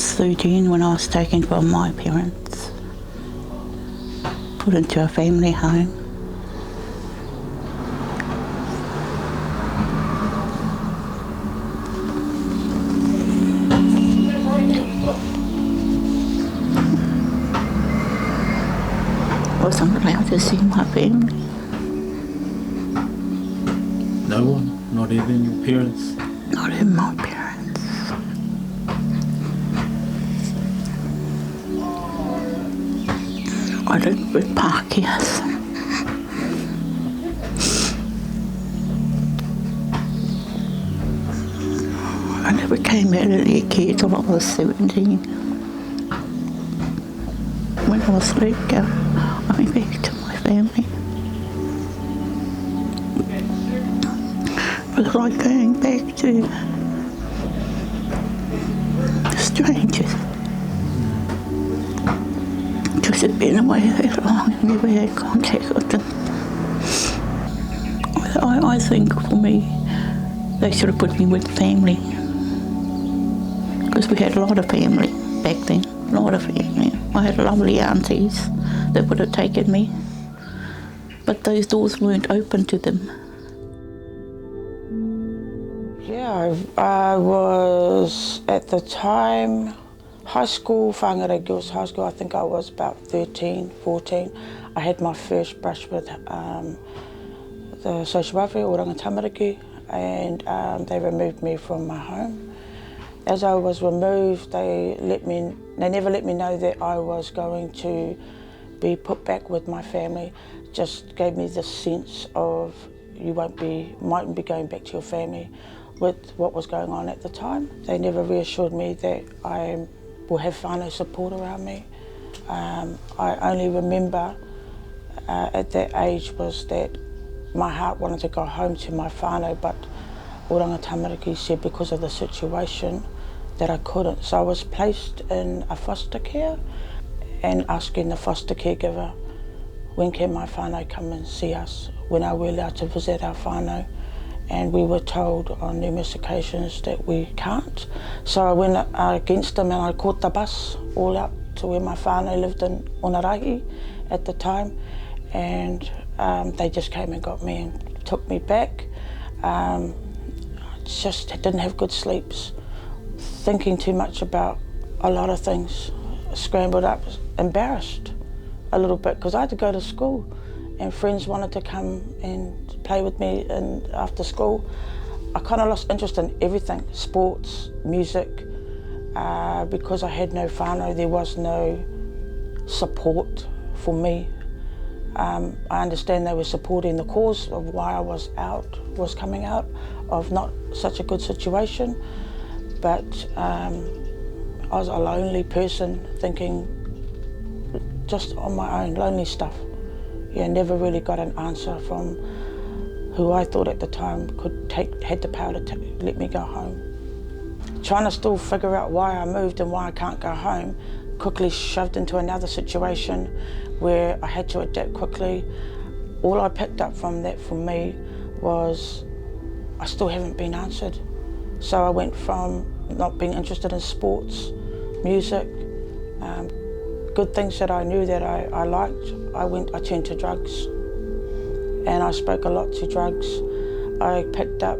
was 13 when I was taken from my parents, put into a family home. I wasn't allowed to see my family. No one? Not even your parents? Not even my parents. I lived with Pākehās. I never came out of their care till I was 17. When I was let go, I went back to my family. It was like going back to strangers. Because it'd been away that long and never had contact with them. I think for me, they should have put me with family. Because we had a lot of family back then, a lot of family. I had lovely aunties that would have taken me, but those doors weren't open to them. Yeah, I was at the time high school, Whānau Girls High School. I think I was about 13, 14. I had my first brush with the social welfare, Oranga Tamariki, and they removed me from my home. As I was removed, they never let me know that I was going to be put back with my family. Just gave me this sense of you mightn't be going back to your family with what was going on at the time. They never reassured me that I will have whānau support around me. I only remember at that age was that my heart wanted to go home to my whānau, but Oranga Tamariki said because of the situation that I couldn't. So I was placed in a foster care and asking the foster caregiver, when can my whānau come and see us? When are we allowed to visit our whānau? And we were told on numerous occasions that we can't. So I went against them and I caught the bus all out to where my whānau lived in Onarahi at the time, and they just came and got me and took me back. Just didn't have good sleeps, thinking too much about a lot of things, scrambled up, embarrassed a little bit because I had to go to school and friends wanted to come and play with me and after school. I kind of lost interest in everything, sports, music, because I had no whānau, there was no support for me. I understand they were supporting the cause of why I was coming out of not such a good situation, but I was a lonely person thinking just on my own, lonely stuff. Yeah, never really got an answer from who I thought at the time had the power to let me go home. Trying to still figure out why I moved and why I can't go home, quickly shoved into another situation where I had to adapt quickly. All I picked up from that for me was I still haven't been answered. So I went from not being interested in sports, music, good things that I knew that I liked, I turned to drugs. And I spoke a lot to drugs. I picked up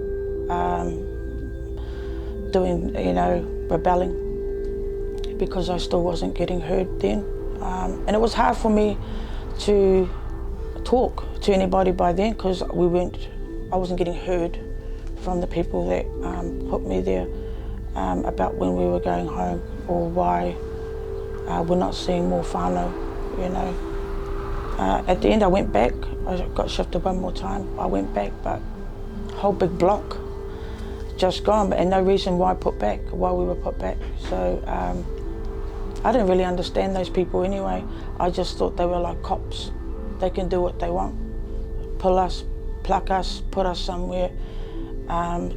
doing, rebelling because I still wasn't getting heard then. And it was hard for me to talk to anybody by then because I wasn't getting heard from the people that put me there about when we were going home or why we're not seeing more whānau, At the end I went back, I got shifted one more time. I went back, but a whole big block just gone, and no reason why we were put back. So I didn't really understand those people anyway. I just thought they were like cops. They can do what they want. Pull us, pluck us, put us somewhere.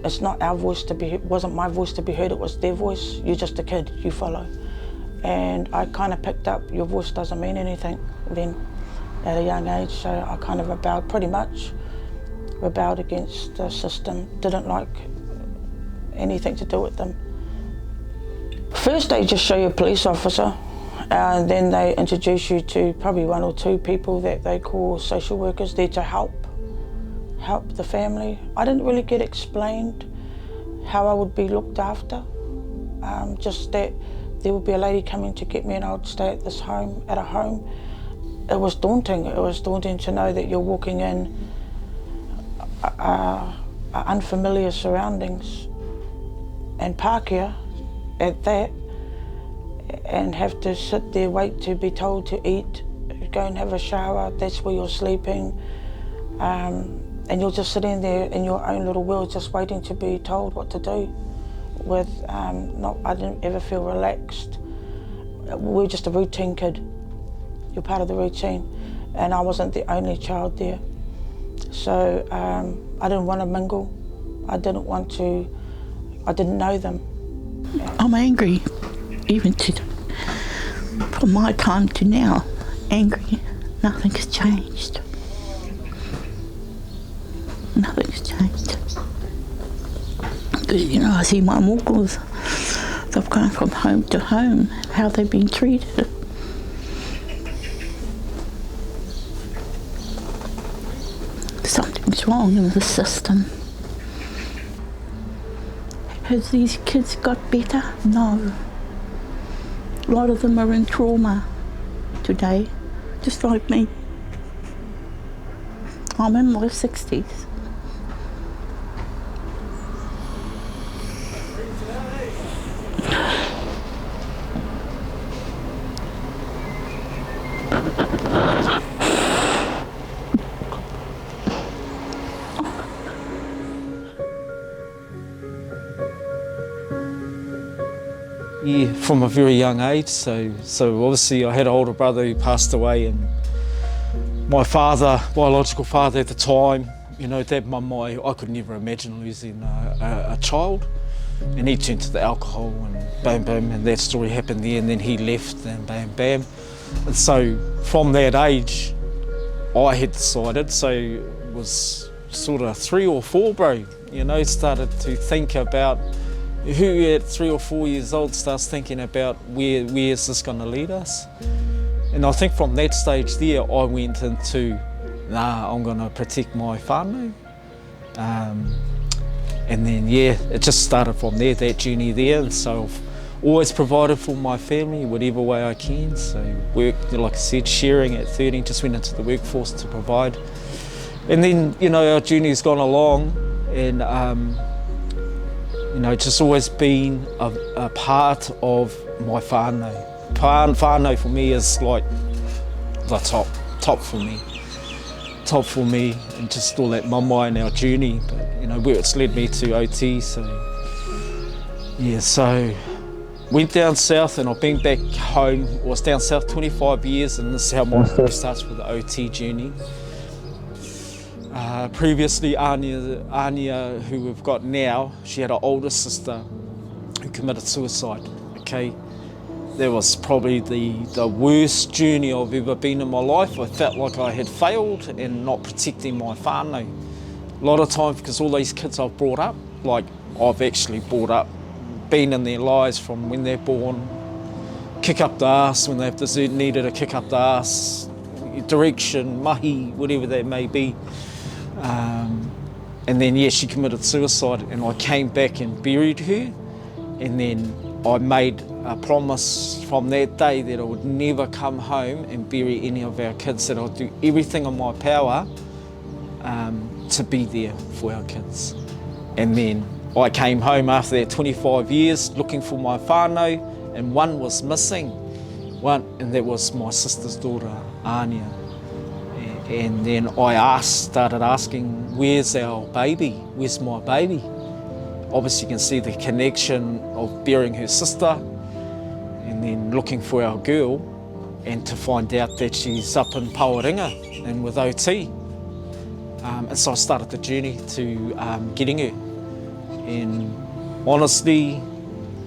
It's not our voice to be heard. It wasn't my voice to be heard, it was their voice. You're just a kid, you follow. And I kind of picked up, your voice doesn't mean anything then at a young age, so I kind of rebelled against the system, didn't like anything to do with them. First they just show you a police officer, and then they introduce you to probably 1 or 2 people that they call social workers there to help the family. I didn't really get explained how I would be looked after, just that there would be a lady coming to get me and I would stay at this home, at a home. It was daunting. It was daunting to know that you're walking in unfamiliar surroundings and Pākehā at that, and have to sit there, wait to be told to eat, go and have a shower, that's where you're sleeping, and you're just sitting there in your own little world just waiting to be told what to do. With I didn't ever feel relaxed. We're just a routine kid. You're part of the routine, and I wasn't the only child there. So I didn't want to mingle. I didn't know them. I'm angry, even from my time to now, angry. Nothing's changed. Nothing's changed. You know, I see my mokos, they've gone from home to home, how they've been treated. Something's wrong in the system. Has these kids got better? No. A lot of them are in trauma today, just like me. I'm in my 60s. Yeah, from a very young age, so obviously I had an older brother who passed away, and my father, biological father at the time, you know, I could never imagine losing a child, and he turned to the alcohol and bam bam, and that story happened there, and then he left and bam bam, and so from that age I had decided, so it was sort of 3 or 4, bro, you know, started to think about who at 3 or 4 years old starts thinking about where is this going to lead us. And I think from that stage there I went into, I'm going to protect my whānau. And then yeah, it just started from there, that journey there. And so I've always provided for my family whatever way I can. So work, like I said, sharing at 13, just went into the workforce to provide. And then, you know, our journey's gone along, and you know, just always been a part of my whānau. Whānau for me is like the top for me. Top for me, and just all that mama and our journey, but you know, where it's led me to OT, so yeah, so went down south and I've been back home. I was down south 25 years, and this is how my story starts with the OT journey. Previously, Anya, who we've got now, she had an older sister who committed suicide, okay? That was probably the worst journey I've ever been in my life. I felt like I had failed in not protecting my whānau. A lot of times, because all these kids I've brought up, like I've actually brought up, been in their lives from when they're born, kick up the ass when they've needed a kick up the ass, direction, mahi, whatever that may be. And then, yeah, she committed suicide, and I came back and buried her. And then I made a promise from that day that I would never come home and bury any of our kids, that I'd do everything in my power to be there for our kids. And then I came home after that 25 years looking for my whānau, and one was missing. And that was my sister's daughter, Anya. And then I started asking, where's our baby? Where's my baby? Obviously you can see the connection of burying her sister and then looking for our girl, and to find out that she's up in Paoringa and with OT. And so I started the journey to getting her. And honestly,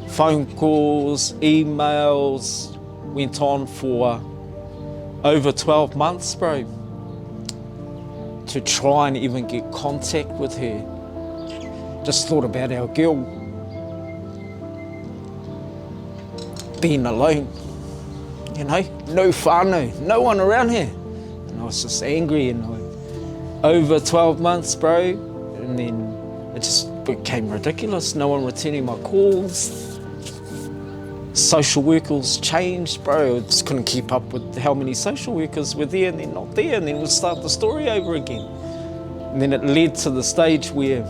phone calls, emails, went on for over 12 months, bro, to try and even get contact with her. Just thought about our girl. being alone, you know, no whānau, no one around here. And I was just angry, and over 12 months, bro, and then it just became ridiculous. No one returning my calls. Social workers changed, bro. I just couldn't keep up with how many social workers were there and then not there, and then we'll start the story over again. And then it led to the stage where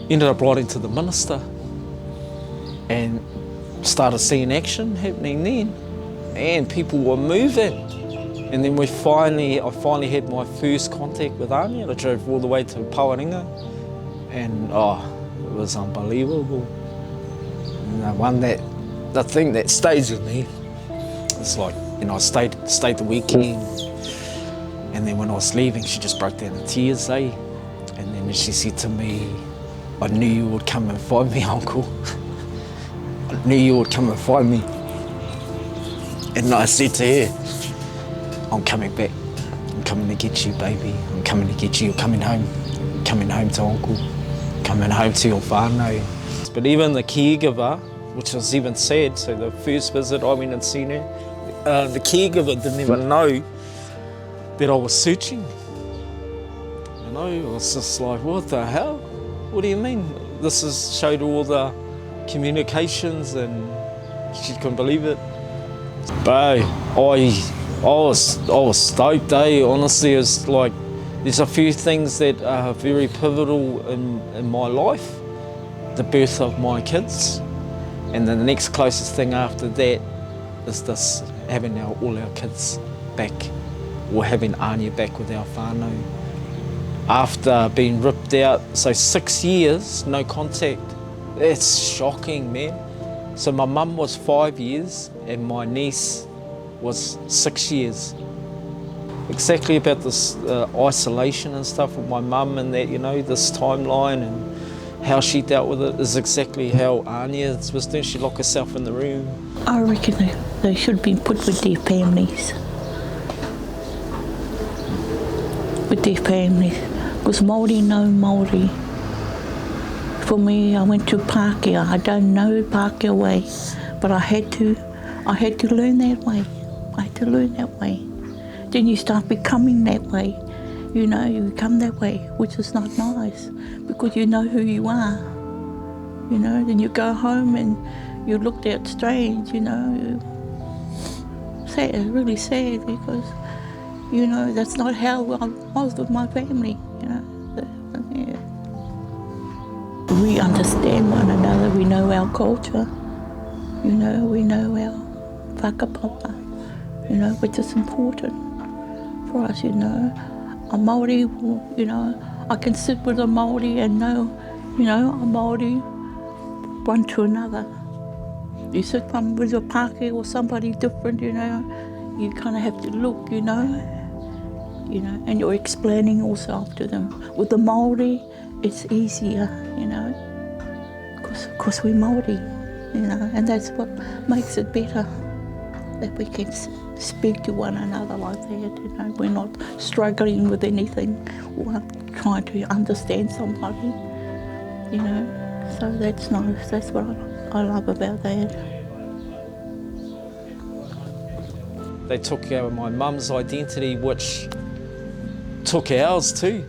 ended up writing to the minister and started seeing action happening then, and people were moving. And then I finally had my first contact with Anya. I drove all the way to Pawaringa, and it was unbelievable. And the thing that stays with me, it's like, you know, I stayed the weekend, and then when I was leaving, she just broke down in tears, And then she said to me, I knew you would come and find me, Uncle. I knew you would come and find me. And I said to her, I'm coming back. I'm coming to get you, baby. I'm coming to get you. You're coming home. I'm coming home to Uncle. Coming home to your whānau. But even the caregiver, which was even sad, so the first visit I went and seen her, the caregiver didn't even know that I was searching. You know, I was just like, what the hell? What do you mean? This showed all the communications, and she couldn't believe it. But I was stoked, Honestly, it's like, there's a few things that are very pivotal in my life. The birth of my kids, and then the next closest thing after that is this, having all our kids back, or having Anya back with our whānau. After being ripped out, so 6 years, no contact. It's shocking, man. So my mum was 5 years, and my niece was 6 years. Exactly about this isolation and stuff with my mum, and that, you know, this timeline and how she dealt with it is exactly how Anya was doing. She'd lock herself in the room. I reckon they should be put with their families. With their families. Because Māori know Māori. For me, I went to Pākehā. I don't know Pākehā way, but I had to learn that way. I had to learn that way. Then you start becoming that way. You know, you become that way, which is not nice, because you know who you are. You know, then you go home and you're looked at strange, you know. Sad, really sad, because, you know, that's not how I was with my family, you know. Yeah. We understand one another, we know our culture, you know, we know our whakapapa, you know, which is important for us, you know. A Māori, you know, I can sit with a Māori and know, you know, a Māori one to another. You sit with a Pākehā or somebody different, you know, you kind of have to look, you know, and you're explaining yourself to them. With the Māori, it's easier, you know, because we're Māori, you know, and that's what makes it better, that we can speak to one another like that, you know. We're not struggling with anything or trying to understand somebody, you know. So that's nice. That's what I love about that. They took my mum's identity, which took ours too.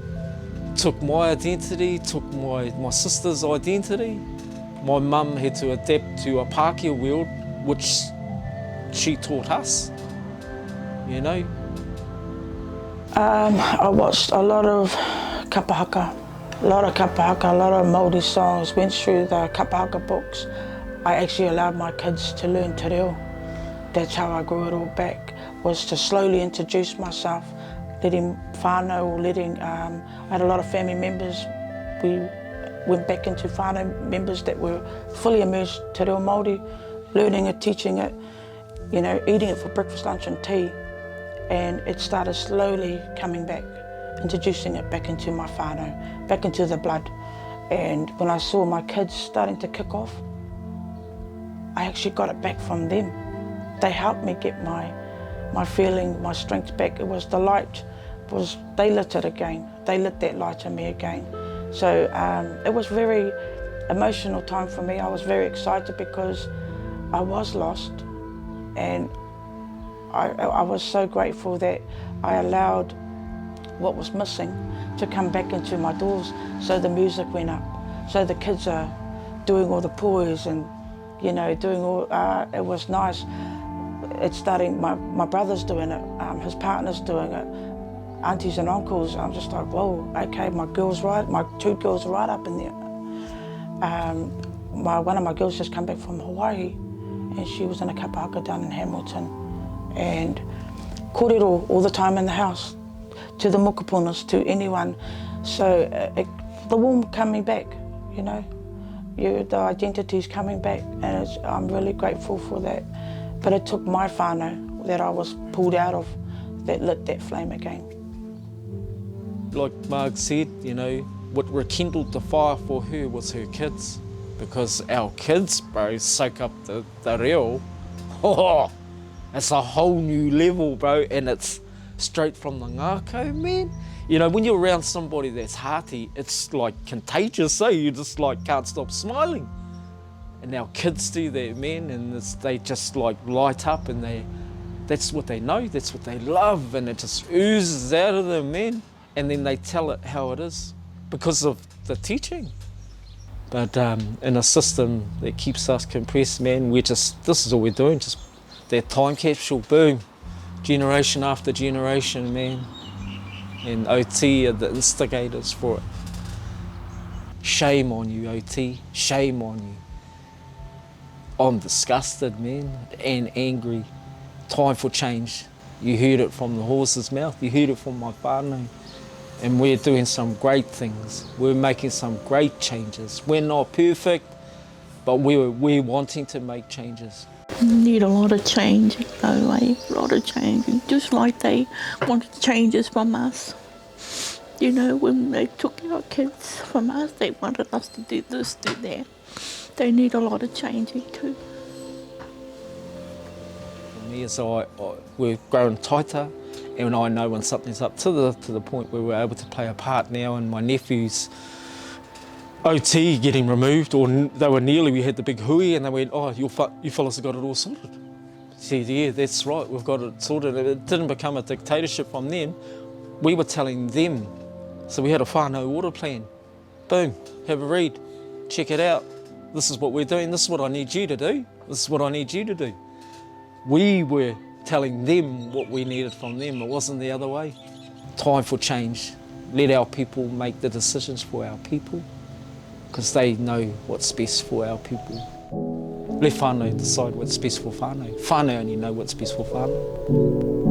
Took my identity, took my sister's identity. My mum had to adapt to a Pākehā world, which she taught us. You know? I watched a lot of kapahaka, a lot of Māori songs, went through the kapahaka books. I actually allowed my kids to learn te reo. That's how I grew it all back, was to slowly introduce myself, letting whānau, or letting, I had a lot of family members. We went back into whānau members that were fully immersed te reo Māori, learning it, teaching it, you know, eating it for breakfast, lunch and tea. And it started slowly coming back, introducing it back into my whānau, back into the blood. And when I saw my kids starting to kick off, I actually got it back from them. They helped me get my feeling, my strength back. It was the light, they lit it again. They lit that light in me again. So it was very emotional time for me. I was very excited because I was lost, and I was so grateful that I allowed what was missing to come back into my doors. So the music went up, so the kids are doing all the poise and, you know, doing all, it was nice. It's starting, my brother's doing it, his partner's doing it, aunties and uncles. I'm just like, whoa, okay, my two girls are right up in there. One of my girls just come back from Hawaii, and she was in a kapahaka down in Hamilton, and kōrero all the time in the house, to the mokapunas, to anyone. So the warm coming back, you know, the identity's coming back, and I'm really grateful for that. But it took my whānau that I was pulled out of that lit that flame again. Like Marg said, you know, what rekindled the fire for her was her kids, because our kids, bro, soak up the reo. Oh, it's a whole new level, bro, and it's straight from the ngākau, man. You know, when you're around somebody that's hearty, it's like contagious, eh? You just like can't stop smiling. And our kids do that, man, and they just like light up, and that's what they know, that's what they love, and it just oozes out of them, man. And then they tell it how it is because of the teaching. But in a system that keeps us compressed, man, this is all we're doing, just that time capsule, boom, generation after generation, man. And OT are the instigators for it. Shame on you, OT, shame on you. I'm disgusted, man, and angry. Time for change. You heard it from the horse's mouth, you heard it from my whānau. And we're doing some great things. We're making some great changes. We're not perfect, but we're wanting to make changes. We need a lot of change, no way, a lot of change. Just like they wanted changes from us. You know, when they took our kids from us, they wanted us to do this, do that. They need a lot of changing too. For me, we're growing tighter, and I know when something's up to the point where we're able to play a part now. And my nephew's OT getting removed, or they were nearly. We had the big hui, and they went, "Oh, you fellas have got it all sorted." I said, "Yeah, that's right. We've got it sorted." It didn't become a dictatorship from them. We were telling them. So we had a whānau order plan. Boom, have a read, check it out. This is what we're doing. This is what I need you to do. This is what I need you to do. We were telling them what we needed from them. It wasn't the other way. Time for change. Let our people make the decisions for our people, because they know what's best for our people. Let whānau decide what's best for whānau. Whānau only know what's best for whānau.